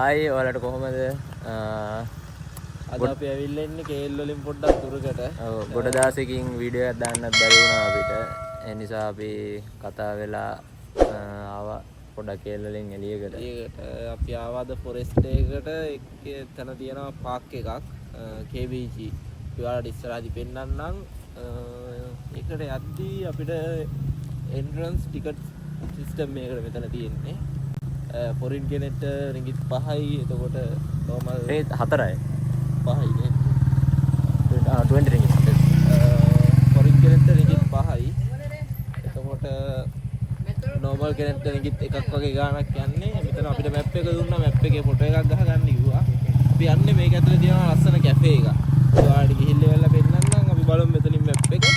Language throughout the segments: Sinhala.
හායි ඔයාලට කොහොමද? අද අපි ඇවිල්ලා ඉන්නේ කේල් වලින් පොඩ්ඩක් දුරකට. ඔව් ගොඩ දාසකින් වීඩියෝ එකක් දාන්නත් බැරි වුණා අපිට. ඒ නිසා අපි කතා වෙලා ආවා පොඩ්ඩක් කේල් වලින් එළියකට. අපි ආවාද ෆොරෙස්ට් එකකට එතන තියෙනවා පාක් එකක් KBG. ඔයාලට ඉස්සරහදී පෙන්නන්නම්. ඒකට යද්දී අපිට එන්ට්‍රන්ස් ටිකට් සිස්ටම් එකකට මෙතන තියෙන්නේ. ෆොරින් කෙනෙක්ට රින්ගිත් 5යි. එතකොට normal ඒ 4යි. 5යි නේ. 20 ringgit. ෆොරින් කෙනෙක්ට රින්ගිත් 5යි. එතකොට normal කෙනෙක්ට රින්ගිත් එකක් වගේ ගාණක් යන්නේ. මෙතන අපිට මැප් එක දුන්නා. මැප් එකේ ෆොටෝ එකක් ගහගන්න කිව්වා. අපි යන්නේ මේක ඇතුලේ තියෙන ලස්සන කැෆේ එකක්. ඔයාලට ගිහිල්ලා වෙලා පෙන්නන්නම්. අපි බලමු මෙතනින් මැප් එක.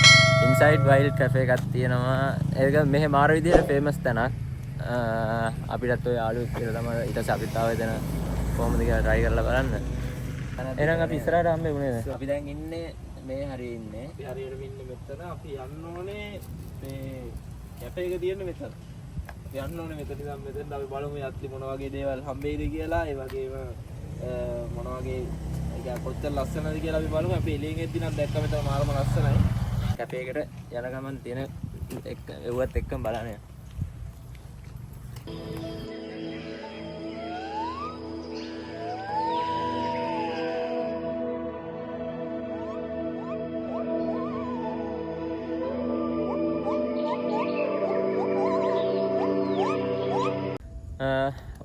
Inside Wild cafe එකක් තියෙනවා. ඒක මෙහෙ මාර විදියට famous තැනක්. අපිටත් ඔය යාළුවෙක් කියලා තමයි ඊට පස්සේ අපිත් ආව එතන කොහොමද කියලා try කරලා බලන්න. එහෙනම් අපි ඉස්සරහට හම්බෙන්නේ නේද? අපි දැන් ඉන්නේ මේ හරිය ඉන්නේ. අපි හරියට ඉන්නේ මෙතන. අපි යන්න ඕනේ මේ කැෆේ එක තියෙන්නේ මෙතන. අපි යන්න ඕනේ මෙතන ඉඳන් මෙතෙන්ට අපි බලමු යත්ලි මොන වගේ දේවල් හම්බෙයිද කියලා. ඒ වගේම මොන වගේ ඒක කොච්චර ලස්සනද කියලා අපි බලමු. අපි එළියෙන් එද්දි නම් දැක්ක මෙතන මාරම ලස්සනයි. කැෆේ එකට යන ගමන් තියෙන එව්වත් එක්කම බලන්න.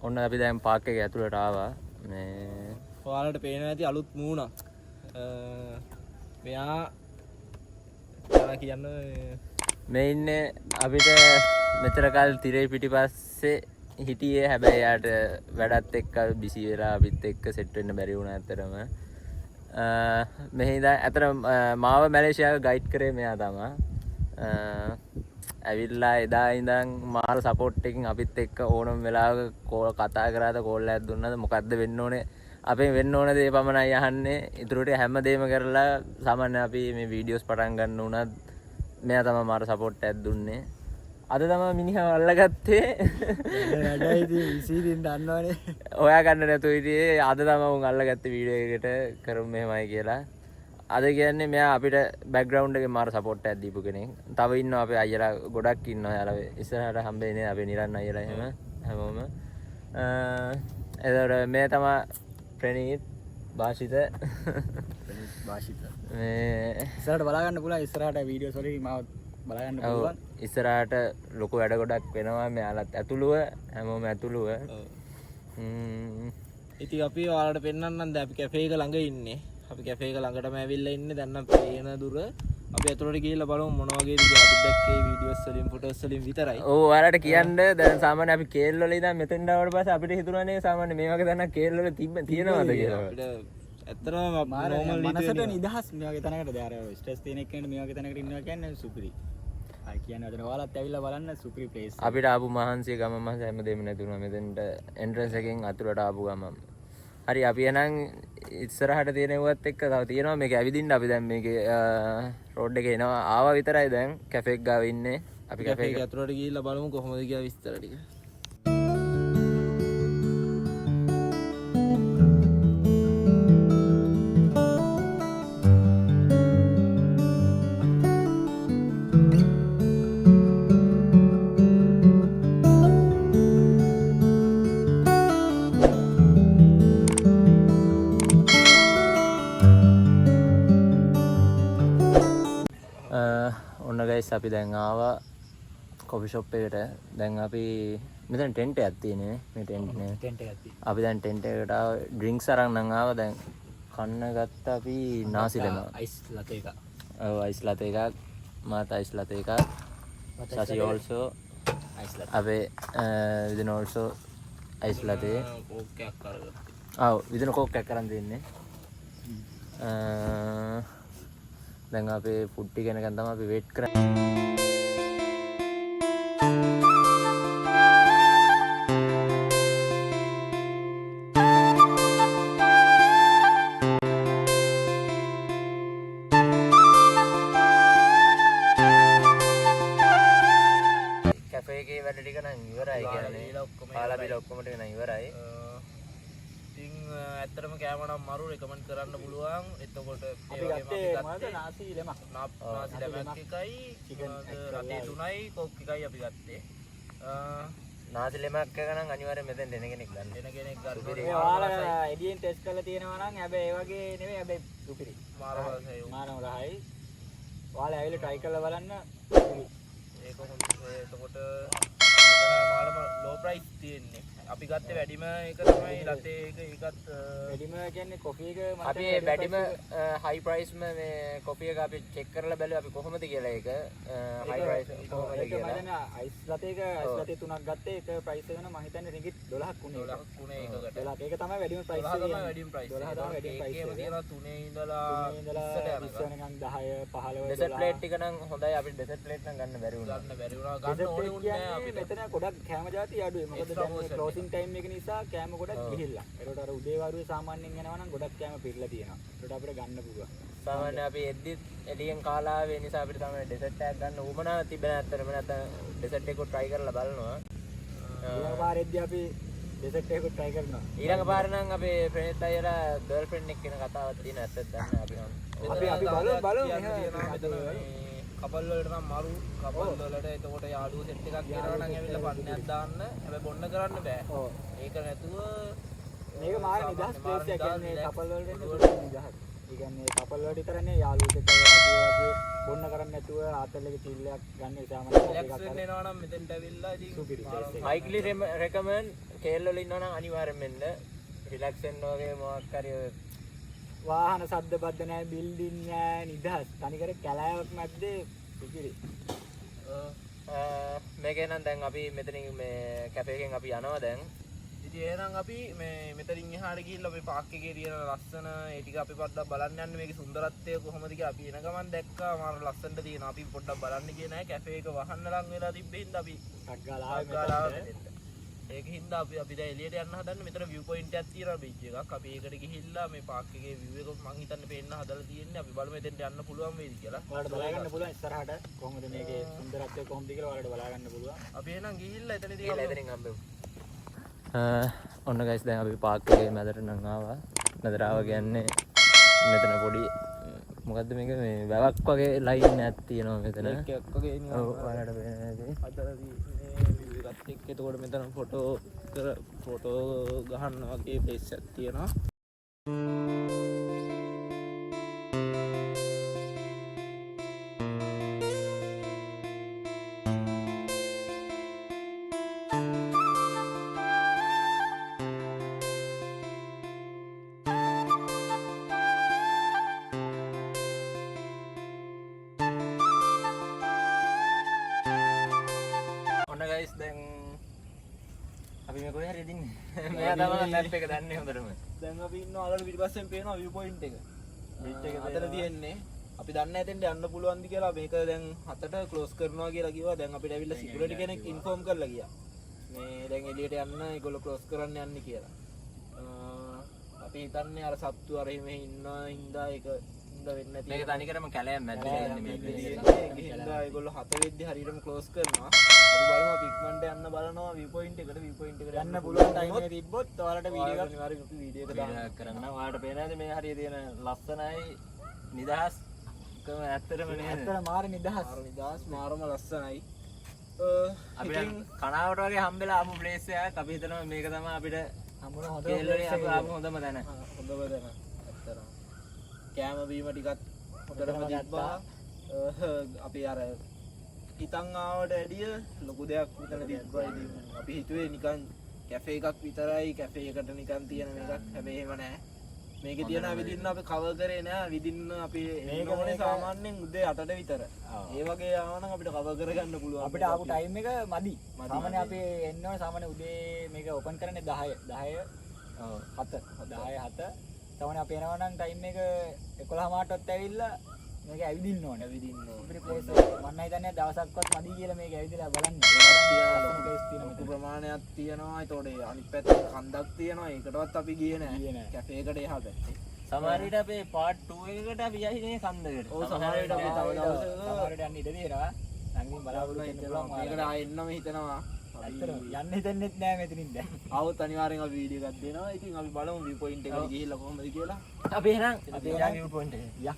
ඔන්න අපි දැන් පාක් එකේ ඇතුළට ආවා. මේ ඔයාලට පේනවා ඇති අලුත් මූණක්. මෙයා කියන්න මේ ඉන්නේ අපිට මෙතර කල් තිරේ පිටිපස්සේ හිටියේ. හැබැයි යාට වැඩත් එක්ක බිසි වෙලා අපිත් එක්ක සෙට් වෙන්න බැරි වුණා ඇත්තටම. මෙහි ඉඳන් අතර මාව මැලේසියාව ගයිඩ් කරේ මෙයා තමයි. ඇවිල්ලා එදා ඉඳන් මාර සපෝට් එකකින් අපිත් එක්ක ඕනම වෙලාවක කෝල් කතා කරාද කෝල් එකක් දුන්නාද මොකද්ද වෙන්න ඕනේ අපේ වෙන්න ඕන දේ පමණයි අහන්නේ. ඊටු ටික හැමදේම කරලා සාමාන්‍ය අපි මේ වීඩියෝස් පටන් ගන්න උනත් මෙයා තමයි මාර සපෝට් එකක් දුන්නේ. අද තමයි මිනිහා අල්ලගත්තේ. වැඩයි ඉතින් විසීදින් දන්නවනේ. හොයා ගන්න නැතුව ඉතින් අද තමයි උන් අල්ලගත්තේ වීඩියෝ එකකට කරමු මෙහෙමයි කියලා. අද කියන්නේ මෙයා අපිට බෑග්ග්‍රවුන්ඩ් එකේ මාර සපෝට් එකක් දීපු කෙනෙක්. තව ඉන්නවා අපේ අයියලා ගොඩක් ඉන්නවා. යාලා ඉස්සරහට හම්බෙන්නේ අපේ නිරන් අයියලා එහෙම හැමෝම. එතකොට මේ තමයි ප්‍රනීත් වාශිත. මේ ඉස්සරහට බලා ගන්න පුළුවන්. ඉස්සරහට වීඩියෝස් වලින් මාව බලා ගන්න පුළුවන්. ඉස්සරහට ලොකු වැඩ ගොඩක් වෙනවා. මෙයාලත් ඇතුළුව හැමෝම ඇතුළුව. ඉතින් අපි ඔයාලට පෙන්නන්නම්. දැන් අපි කැෆේ එක ළඟ ඉන්නේ. අපි කැෆේ එක ළඟටම ඇවිල්ලා ඉන්නේ. දැන් නම් පේන දුර අපි ඇතුළට ගිහිල්ලා බලමු මොන වගේද කියලා. අපි දැක්කේ වීඩියෝස් වලින් ෆොටෝස් වලින් විතරයි. ඔව් ඔයාලට කියන්න දැන් සාමාන්‍ය අපි කේල් වල ඉඳන් මෙතෙන් ආවට පස්සේ අපිට හිතුණානේ සාමාන්‍ය මේ වගේ තැනක් කේල් වල තියෙනවද කියලා. අපිට ඇත්තටම නෝමල් මනසට නිදහස් මේ වගේ තැනකට දැන් අර ස්ට්‍රෙස් තියෙන එක්කෙනෙක් මේ වගේ තැනකට ඉන්නවා කියන්නේ සුපිරි. අය කියන්නේ අතන ඔයාලත් ඇවිල්ලා බලන්න සුපිරි ප්ලේස්. අපිට ආපු මහන්සිය ගම මහන්ස හැමදේම නැතුණා මෙතෙන්ට එන්ට්‍රන්ස් එකෙන් අතුරට ආපු ගමන්. හරි අපි එහෙනම් ඉස්සරහට තියෙනවත් එක්ක තව තියෙනවා මේක ඇවිදින්න. අපි දැන් මේකේ රෝඩ් එකේ එනවා ආවා විතරයි. දැන් කැෆේ එක ගාව ඉන්නේ. අපි කැෆේ එක ඇතුළට ගිහිල්ලා බලමු කොහොමද කියලා විස්තර ටික. ඔන්න ගයිස් අපි දැන් ආවා කොෆි ෂොප් එකට. දැන් අපි මෙතන ටෙන්ට් එකක් තියෙන්නේ. මේ ටෙන්ට් නේ. ටෙන්ට් එකක් තියෙනවා. අපි දැන් ටෙන්ට් එකට ආව ඩ්‍රින්ක්ස් අරන් නම් ආවා. දැන් කන්න ගත්ත අපි නාසි ලෙම. අයිස් ලතේ එකක්. ඔව් අයිස් ලතේ එකක්. මාත අයිස් ලතේ එකක්. Sasi also ice latte. අපේ විදින also අයිස් ලතේ. කෝක් එකක් අරගත්තා. ආව් විදින කෝක් එකක් අරන් දෙන්නේ. දැන් අපේ ෆුඩ් ටික එනකන් තමයි අපි වේට් කරන්නේ. කැෆේ එකේ වැඩ ටික නම් ඉවරයි කියන්නේ. පාලා බිල ඔක්කොම ටික නම් ඉවරයි. ඉතින් ඇත්තටම කෑම නම් මරු රෙකමන්ඩ් කරන්න පුළුවන්. එතකොට ඒ අපි වගේම ගත්තේ මොනවද නාසි ලෙමක්. නාසි ලැමක් එකයි රටේ 3යි කොක් එකයි අපි ගත්තේ. නාසි ලෙමක් ගණන් අනිවාර්යෙන් මෙතෙන් දෙන කෙනෙක් ගන්න. එන කෙනෙක් ගන්න ඒ ඔයාලා එඩියෙන් ටෙස්ට් කරලා තියෙනවා නම් හැබැයි ඒ වගේ නෙමෙයි හැබැයි සුපිරි. මාර රසයි. මානව රහයි. ඔයාලා ඇවිල්ලා try කරලා බලන්න. ඒක හොඳ. එතකොට මාළම low price තියෙන්නේ. අපි ගත්තේ වැඩිම එක තමයි රටේ එක ඒකත් වැඩිම කියන්නේ කොෆි එක අපි වැඩිම හයි ප්‍රයිස් මේ කොපි එක අපි චෙක් කරලා බැලුවා අපි කොහොමද කියලා ඒක හයි ප්‍රයිස් කොහොමද ඒක කියලා. මම දැන් අයිස් ලතේක අයිස් ලතේ තුනක් ගත්තේ ඒක ප්‍රයිස් එක නම් මම හිතන්නේ රින්ගිට් 12ක් උනේ. 12ක් උනේ එකකට. 12ක් ඒක තමයි වැඩිම ප්‍රයිස් එක. 12 තමයි වැඩිම ප්‍රයිස්. 12 තමයි වැඩිම ප්‍රයිස් ඒකේම එක. තියෙනවා 3 ඉඳලා 20 නිකන් 10 15 ඩෙසර්ට් ප්ලේට් ටික නම් හොඳයි අපිට ඩෙසර්ට් ප්ලේට් නම් ගන්න බැරි වුණා. ගන්න බැරි වුණා. ගන්න ඕනේ වුණේ නෑ අපිට. මෙතන ගොඩක් කැම જાති අඩුයි. මොකද දැන් මේ ක්ලෝසින් ටයිම් එක නිසා කැම ගොඩක් ගිහිල්ලා. ඒකට අර උදේ වරුවේ සාමාන්‍යයෙන් යනවා නම් ගොඩක් කැම පිරලා තියෙනවා. ඒකට අපිට ගන්න පුළුවන්. සාමාන්‍ය අපි එද්දිත් එළියෙන් කාලා ආවේ නිසා අපිට තමයි ඩෙසර්ට් එකක් ගන්න උවමනාව තිබෙන ඇත්තටම නැත්නම් ඩෙසර්ට් එක try කරලා බලනවා. ඊළඟ පාරෙද්දී අපි ඩෙසර්ට් එකක් try කරනවා. ඊළඟ පාර නම් අපේ ෆ්‍රෙන්ඩ් අයලා ගර්ල්ෆ්‍රෙන්ඩ් එක්ක කෙන කතාවක් තියෙන ඇත්තද දන්නේ අපි නම්. අපි බලමු කපල් වලට නම් මරු කපල් වලට එතකොට යාළුවෝ සෙට් එකක් ගෙනනවා නම් ඇවිල්ලා පන්නයක් දාන්න. හැබැයි බොන්න කරන්න බෑ. ඔව්. ඒක නැතුව මේක මාර නිදහස් ප්ලේස් එකක්. කියන්නේ කපල් වලට නිදහස්. ඒ කියන්නේ කපල් වලට විතරනේ යාළුවෝ එක්ක වගේ බොන්න කරන්නේ නැතුව ආතල් එක චිල් එකක් ගන්න සාමාන්‍ය රිලැක්ස් වෙන්න එනවා නම් මෙතෙන්ට ඇවිල්ලා ඉතින් highly recommend කේල් වල ඉන්නවා නම් අනිවාර්යෙන් මෙන්න රිලැක්ස් වෙන්න වගේ මොකක් හරි වාහන ශබ්ද බද්ද නැහැ, බිල්ඩින් නැහැ, නිදහස්. තනිකර කැලෑවක් මැද්දේ පිටිරි. මේකේ නම් දැන් අපි මෙතනින් මේ කැෆේ එකෙන් අපි යනවා දැන්. ඉතින් එහෙනම් අපි මේ මෙතනින් එහාට ගිහිල්ලා අපි පාක් එකේ තියෙන ලස්සන ඒ ටික අපි පොඩ්ඩක් බලන්න යන්න. මේකේ සුන්දරත්වය කොහොමද කියලා අපි එන ගමන් දැක්කා. මාර ලස්සනට තියෙනවා. අපි පොඩ්ඩක් බලන්න ගියේ නැහැ. කැෆේ එක වහන්න ලං වෙලා තිබ්බේ හින්දා අපි සග්ගාලාවේ ඒක හින්දා අපි දැන් එළියට යන්න හදන්නේ. මෙතන view point එකක් තියෙනවා බීච් එකක්. අපි ඒකට ගිහිල්ලා මේ පාක් එකේ view එක මං හිතන්නේ පේන්න හදලා තියෙන්නේ. අපි බලමු එතෙන්ට යන්න පුළුවන් වේද කියලා. ඔයාලට බලා ගන්න පුළුවන් ඉස්සරහට කොහොමද මේකේ සුන්දරත්වය කොහොමද කියලා ඔයාලට බලා ගන්න පුළුවන්. අපි එහෙනම් ගිහිල්ලා එතනදී එතනින් හම්බෙමු. ඔන්න ගයිස් දැන් අපි පාක් එකේ මැදට නම් ආවා. මැදට ආවා කියන්නේ මෙතන පොඩි මොකද්ද මේක මේ වැවක් වගේ ලයින් එකක් තියෙනවා මෙතන. එකක් වගේ නිකන් ඔව් ඔයාලට පේන්නේ අතර එකත් එක්ක එතකොට මෙතන ෆොටෝ ගහන්න වගේ ප්ලේස් එකක් තියෙනවා. ගයිස් දැන් අපි මේ කොහේ හරි ඉදින්නේ. මෙයා තමයි මැප් එක දන්නේ හොඳටම. දැන් අපි ඉන්නවා අලල පිටිපස්සෙන් පේනවා view point එක. බීච් එක අතර තියෙන්නේ. අපි දන්නේ නැතෙන්ට යන්න පුළුවන්ද කියලා. මේක දැන් 7ට ක්ලෝස් කරනවා කියලා කිව්වා. දැන් අපිට ඇවිල්ලා සිකියුරිටි කෙනෙක් ඉන්ෆෝම් කරලා ගියා. මේ දැන් එළියට යන්න ඒගොල්ලෝ ක්ලෝස් කරන්න යන්නේ කියලා. අපි හිතන්නේ අර සත්තු අර මෙහෙ ඉන්නවා හින්දා ඒක වෙන්නේ නැති. මේක තනිකරම කැලෑම් මැද්දේ ඉන්නේ මේක. හින්දා ඒගොල්ලෝ 7 වෙද්දි හරියටම ක්ලෝස් කරනවා. අපි බලමු අපි ඉක්මනට යන්න බලනවා view point එකට යන්න පුළුවන් ටයිම් එක තිබ්බොත් ඔයාලට වීඩියෝ එකක් අනිවාර්යෙන් අපි වීඩියෝ එක දාන්න කරන්න. ඔයාලට පේනවාද මේ හරිය තියෙන ලස්සනයි නිදහස්කම ඇත්තටම නේද? ඇත්තට මාර නිදහස්. මාරම ලස්සනයි. අපිට කනාවට වගේ හම්බෙලා ආපු ප්ලේස් එකක්. අපි හිතනවා මේක තමයි අපිට හම්බුන හොඳ කේල්ලේ අපි ආපු හොඳම තැන. හොඳම තැන. ඇත්තටම. කෑම බීම ටිකත් හොඳටම තිබ්බා. අපි අර හිතන් ආවට වැඩිය ලොකු දෙයක් මෙතන තිබ්බා. ඉතින් අපි හිතුවේ නිකන් කැෆේ එකක් විතරයි. කැෆේ එකට නිකන් තියෙන මේකක්. හැබැයි එහෙම නැහැ. මේකේ තියෙන විදින්න අපි කවර් කරේ නෑ. විදින්න අපි මේක ඕනේ සාමාන්‍යයෙන් උදේ 8ට විතර. ඒ වගේ ආවනම් අපිට කවර් කරගන්න පුළුවන්. අපිට ආපු ටයිම් එක මදි. සාමාන්‍ය අපි එන්න ඕනේ සාමාන්‍ය උදේ මේක ඕපන් කරන්නේ 10 7. සාමාන්‍ය අපි එනවා නම් ටයිම් එක 11:00ටත් ඇවිල්ලා මේක ඇවිදින්න ඕනේ. අපිට ප්ලේස් එක මම හිතන්නේ දවසක්වත් මදි කියලා මේක ඇවිදලා බලන්න. ලොකු ප්‍රමාණයක් තියෙනවා. ඒතකොට අනිත් පැත්තේ කන්දක් තියෙනවා. ඒකටවත් අපි ගියේ නෑ. කැෆේ එකට එහා පැත්තේ. සමහර විට අපේ part 2 එකට අපි යන්නේ කන්දකට. ඔව් සමහර විට අපි තව දවසක සමහර විට යන්න ඉඩ තියෙනවා. සංගීත බලාපොරොත්තු වෙන්න පුළුවන්. මේකට ආයෙ එන්නම හිතනවා. ඇත්තට යන්න හිතෙන්නෙත් නෑ මෙතනින් දැන්. આવුත් අනිවාර්යෙන් අපි වීඩියෝ එකක් දෙනවා. ඉතින් අපි බලමු view point එකට ගිහිල්ලා කොහොමද කියලා. අපි එහෙනම් අපි යන් view point එකට. යා.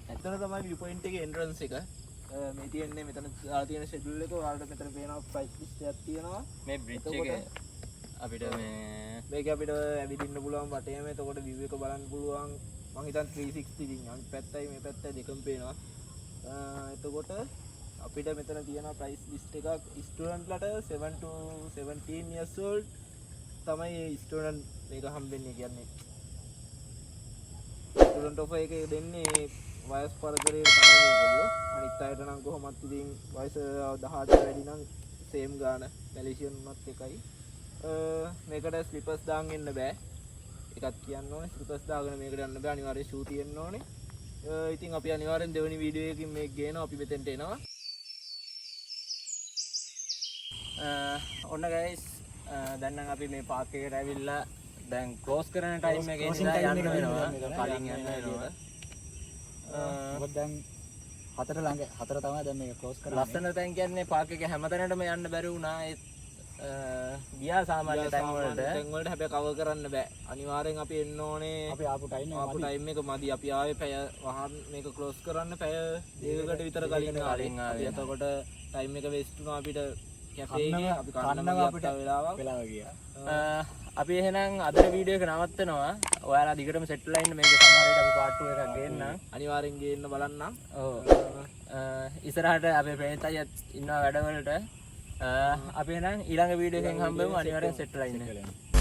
ඇත්තට තමයි view point එකේ entrance එක. මේ තියෙන්නේ මෙතන දාලා තියෙන schedule එක. ඔයාලට මෙතන පේනවා price list එකක් තියෙනවා. මේ bridge එක අපිට මේ මේක අපිට ඇවිදින්න පුළුවන් වටේම. එතකොට view එක බලන්න පුළුවන්. මං හිතන්නේ 360 ඉතින් අනිත් පැත්තයි මේ පැත්තයි දෙකම පේනවා. එතකොට අපිට මෙතන තියෙන price list එකක් student ලට 7 to 17 years old තමයි student මේක හම්බෙන්නේ. කියන්නේ student offer එක දෙන්නේ වයස් පරතරයට තමයි මේගොල්ලෝ. අනිත් අයට නම් කොහොමත් ඉතින් වයස 18 වැඩි නම් same ගාන මැලේසියන් උනත් එකයි. මේකට ස්ලිපර්ස් දාන් එන්න බෑ. එකක් කියන්න ඕනේ ස්ලිපර්ස් දාගෙන මේකට යන්න බෑ. අනිවාර්යෙන් ෂූ තියෙන්න ඕනේ. ඉතින් අපි අනිවාර්යෙන් දෙවෙනි වීඩියෝ එකකින් මේක ගේනවා. අපි මෙතෙන්ට එනවා. ඔන්න ගයිස් දැන් නම් අපි මේ පාක් එකට ඇවිල්ලා දැන් ක්ලෝස් කරන ටයිම් එකේ ඉඳලා යන්න වෙනවා. කලින් යන්න වෙනවා. මොකද දැන් 4 ළඟ 4 තමයි දැන් මේක ක්ලෝස් කරන්නේ. ලස්සන තැන් කියන්නේ පාක් එකේ හැමතැනටම යන්න බැරි වුණා. ඒ ගියා සාමාන්‍ය තැන් වලට. තැන් වලට හැබැයි කවර් කරන්න බෑ. අනිවාර්යෙන් අපි එන්න ඕනේ. අපි ආපු ටයිම් එක මදි. අපි ආවේ පැය වහන් මේක ක්ලෝස් කරන්න පැය දෙකකට විතර කලින් ආවේ. එතකොට ටයිම් එක වෙස්ට් වුණා අපිට කැෆේ එකේ. අපි කන්නම අපිට වෙලාව ගියා. අපි එහෙනම් අද වීඩියෝ එක නවත්තනවා. ඔයාලා දිගටම සෙට් වෙලා ඉන්න මේක සමහර විට අපි පාර්ට් 2 එකක් ගේන්නම්. අනිවාර්යෙන් ගේන්න බලන්නම්. ඔව්. ඉස්සරහට අපේ ප්‍රේත අයත් ඉන්නවා වැඩවලට. අපි එහෙනම් ඊළඟ වීඩියෝ එකෙන් හම්බෙමු. අනිවාර්යෙන් සෙට් වෙලා ඉන්න.